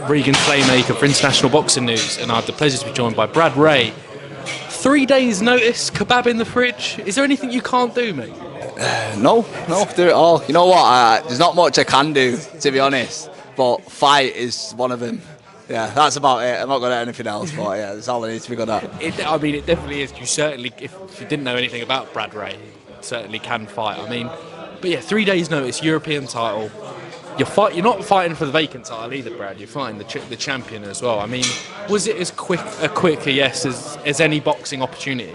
Regan Playmaker for International Boxing News, and I have the pleasure to be joined by Brad Ray. 3 days notice, kebab in the fridge. Is there anything you can't do, mate? No, do it all. You know what? There's not much I can do, to be honest. But fight is one of them. Yeah, that's about it. I'm not good at anything else, but yeah, that's all I need to be good at. It definitely is. You certainly, if you didn't know anything about Brad Ray, you certainly can fight. But yeah, 3 days notice, European title. You're not fighting for the vacant title either, Brad. You're fighting the champion as well. Was it as quick a yes as any boxing opportunity?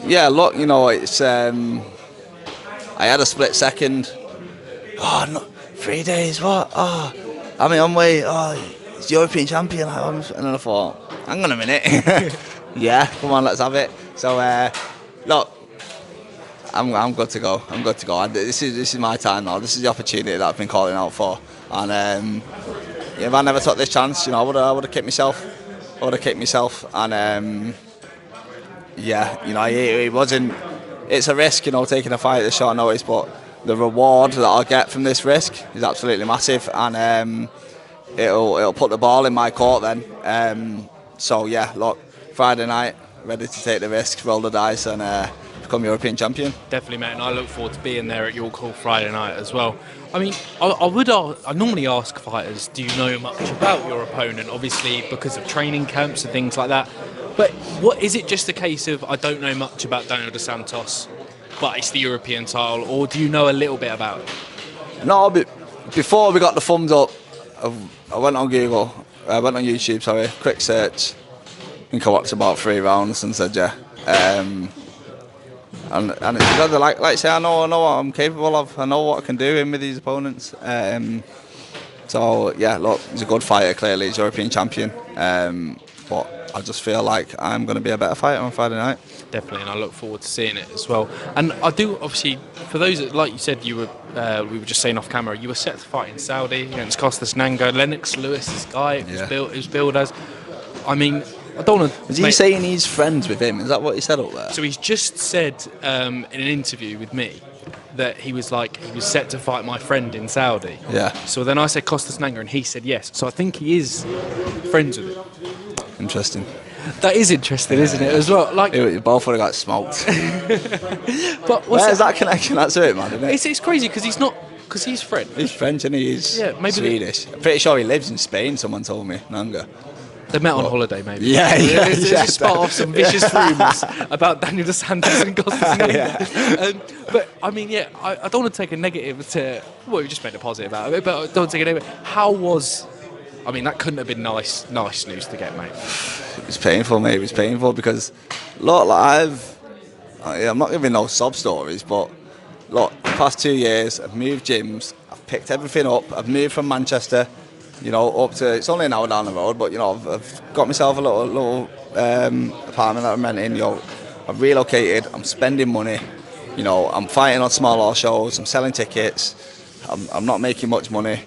Yeah, look, it's. I had a split second. Oh, no, 3 days. What? Oh, I'm on way. Oh, it's European champion. And then I thought, hang on a minute. Yeah, come on, let's have it. So, look. I'm good to go. This is my time now. This is the opportunity that I've been calling out for. And if I never took this chance, I would have kicked myself. And it wasn't. It's a risk, taking a fight at short notice. But the reward that I'll get from this risk is absolutely massive, and it'll put the ball in my court then. So yeah, look, Friday night, ready to take the risk, roll the dice, and become European champion. Definitely, mate, and I look forward to being there at York Hall Friday night as well. I normally ask fighters, do you know much about your opponent? Obviously, because of training camps and things like that. But what is it? Just a case of I don't know much about Daniel Dos Santos, but it's the European title, or do you know a little bit about it? No, but before we got the thumbs up, I went on Google. I went on YouTube. Sorry, quick search. I think I watched about 3 rounds and said yeah. And it's because like I say, I know what I'm capable of. I know what I can do with these opponents. So yeah, look, he's a good fighter. Clearly, he's European champion. But I just feel like I'm going to be a better fighter on Friday night. Definitely, and I look forward to seeing it as well. And I do, obviously, for those that, like you said, we were just saying off camera, you were set to fight in Saudi against Costas Nango, Lennox Lewis, this guy. It was billed as. I don't want to. Was he saying he's friends with him? Is that what he said up there? So he's just said in an interview with me that he was set to fight my friend in Saudi. Yeah. So then I said Costas Nango, and he said yes. So I think he is friends with him. Interesting. That is interesting, isn't it? As well, like you both would have got smoked. But where's that connection? That's it, man. Isn't it? It's crazy because he's French. He's French and he's Swedish. I'm pretty sure he lives in Spain. Someone told me, Nanga. They met on holiday, maybe. Yeah. Just start off some vicious rumours about Daniel Dos Santos and Costas Nango. But I don't want to take a negative to. Well, we just made a positive out of it, but I don't want to take a negative. How was? That couldn't have been nice news to get, mate. It was painful, mate. It was painful because, look, like I'm not giving no sob stories, but look, the past 2 years, I've moved gyms, I've picked everything up, I've moved from Manchester. Up to, it's only an hour down the road, but I've got myself a little apartment that I'm renting. I've relocated. I'm spending money. I'm fighting on small hall shows. I'm selling tickets. I'm not making much money.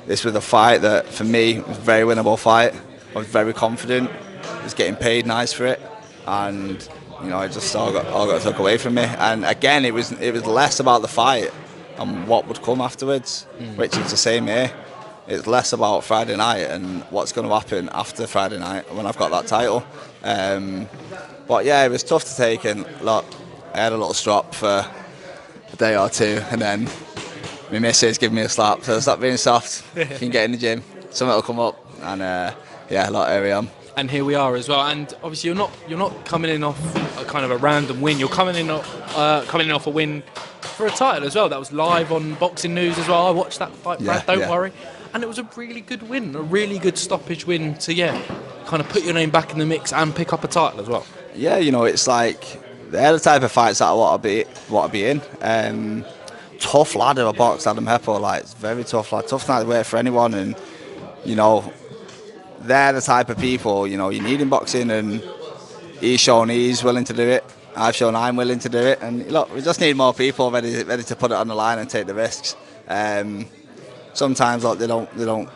This was a fight that, for me, was a very winnable fight. I was very confident. I was getting paid nice for it, and it just all got took away from me. And again, it was less about the fight and what would come afterwards, which is the same here. It's less about Friday night and what's going to happen after Friday night when I've got that title. But yeah, it was tough to take, and look, I had a little strop for a day or two, and then my missus gave me a slap. So stop being soft. You can get in the gym. Something will come up, and here we are. And here we are as well. And obviously, you're not coming in off a kind of a random win. You're coming in off a win for a title as well. That was live on Boxing News as well. I watched that fight, Brad. Don't worry. And it was a really good win, a really good stoppage win to, kind of put your name back in the mix and pick up a title as well. Yeah, it's like they're the type of fights that I want to be in. Tough lad who I boxed, Adam Heppo, like, it's very tough lad, tough night to wait for anyone, and they're the type of people you need in boxing, and he's shown he's willing to do it. I've shown I'm willing to do it, and look, we just need more people ready to put it on the line and take the risks. Sometimes they don't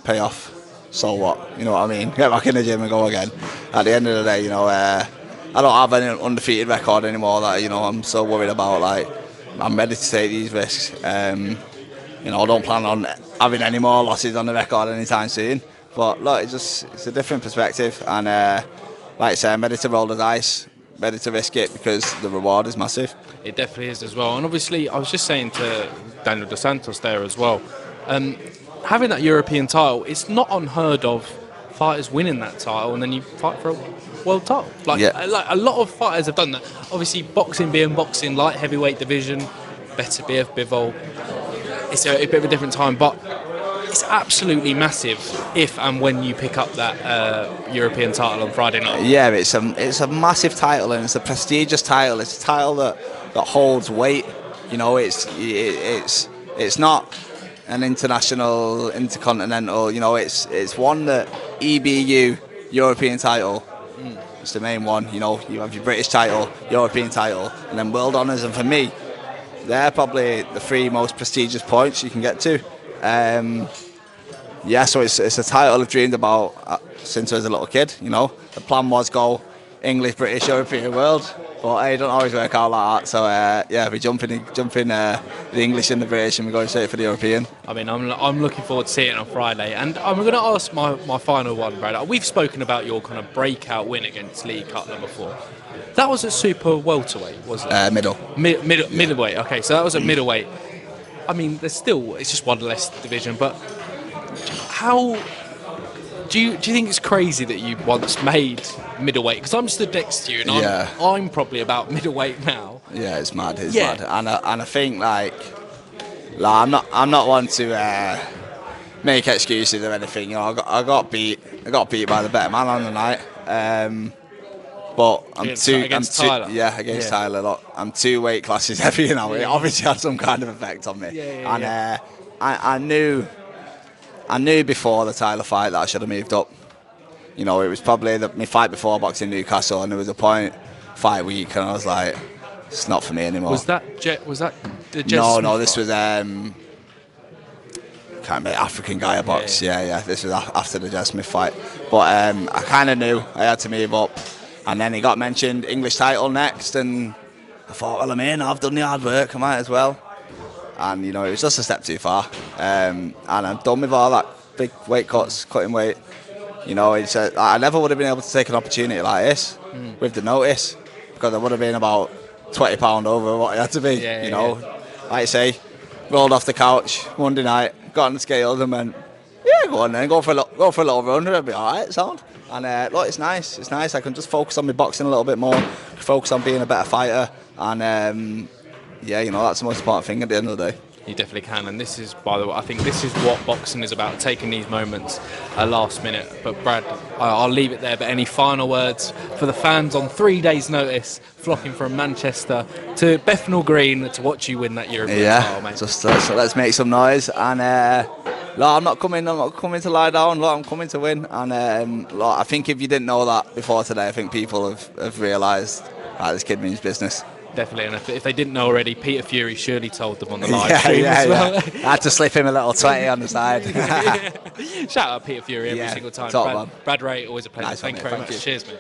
pay off. So what? You know what I mean? Get back in the gym and go again. At the end of the day, I don't have any undefeated record anymore that I'm so worried about. Like, I'm ready to take these risks. I don't plan on having any more losses on the record anytime soon. But look, it's a different perspective, and like I say, I'm ready to roll the dice, ready to risk it because the reward is massive. It definitely is as well. And obviously, I was just saying to Daniel Dos Santos there as well, having that European title, it's not unheard of fighters winning that title and then you fight for a world title. Like a lot of fighters have done that. Obviously, boxing being boxing, light heavyweight division, better BF Bivol. It's a bit of a different time, but it's absolutely massive if and when you pick up that European title on Friday night. Yeah, it's a massive title, and it's a prestigious title. It's a title that holds weight. You know, it's not an international, intercontinental. You know, it's one that EBU European title. It's the main one. You know, you have your British title, European title, and then world honours. And for me, they're probably the three most prestigious points you can get to. So it's a title I've dreamed about since I was a little kid. You know, the plan was go English, British, European, world, but it don't always work out like that. So we jumping the English and the British, and we're going straight for the European. I mean, I'm looking forward to seeing it on Friday, and I'm going to ask my final one, Brad. We've spoken about your kind of breakout win against Lee Cutler before. That was at super welterweight, was it? Middleweight. Okay, so that was at middleweight. I mean, it's just one less division, but how do you think it's crazy that you once made middleweight? Because I'm stood next to you, and I'm probably about middleweight now. Yeah, it's mad. It's mad, and I think like I'm not one to make excuses or anything. You know, I got beat by the better man on the night. But against Tyler. Against Tyler. Look, I'm 2 weight classes heavier now. It obviously had some kind of effect on me. I knew before the Tyler fight that I should have moved up. You know, it was probably my fight before boxing Newcastle, and there was a point fight week, and I was like, it's not for me anymore. Was that the Jez No, Smith this fight? was can't remember, African guy I boxed. Yeah. This was after the Jez Smith fight, but I kind of knew I had to move up. And then he got mentioned English title next, and I thought, well, I'm in. I've done the hard work. I might as well. And you know, it was just a step too far. And I'm done with all that big weight cuts, cutting weight. You know, I never would have been able to take an opportunity like this with the notice, because I would have been about 20 pound over what it had to be. You know, like I say, rolled off the couch Monday night, got on the scales, and went, go on then, go for a little run. It'll be all right, sound. And look, it's nice. It's nice. I can just focus on my boxing a little bit more, focus on being a better fighter, and you know, that's the most important thing at the end of the day. You definitely can, and this is, by the way, I think this is what boxing is about, taking these moments last minute. But Brad, I'll leave it there, but any final words for the fans on 3 days' notice, flocking from Manchester to Bethnal Green to watch you win that European title, mate? Just let's make some noise, and I'm not coming to lie down. Look, I'm coming to win, and I think if you didn't know that before today, I think people have realised that this kid means business. Definitely, and if they didn't know already, Peter Fury surely told them on the live stream as well. I had to slip him a little 20 on the side. Shout out Peter Fury every single time. Top Brad Ray, always a pleasure. Nice Thank you very much. Cheers, mate.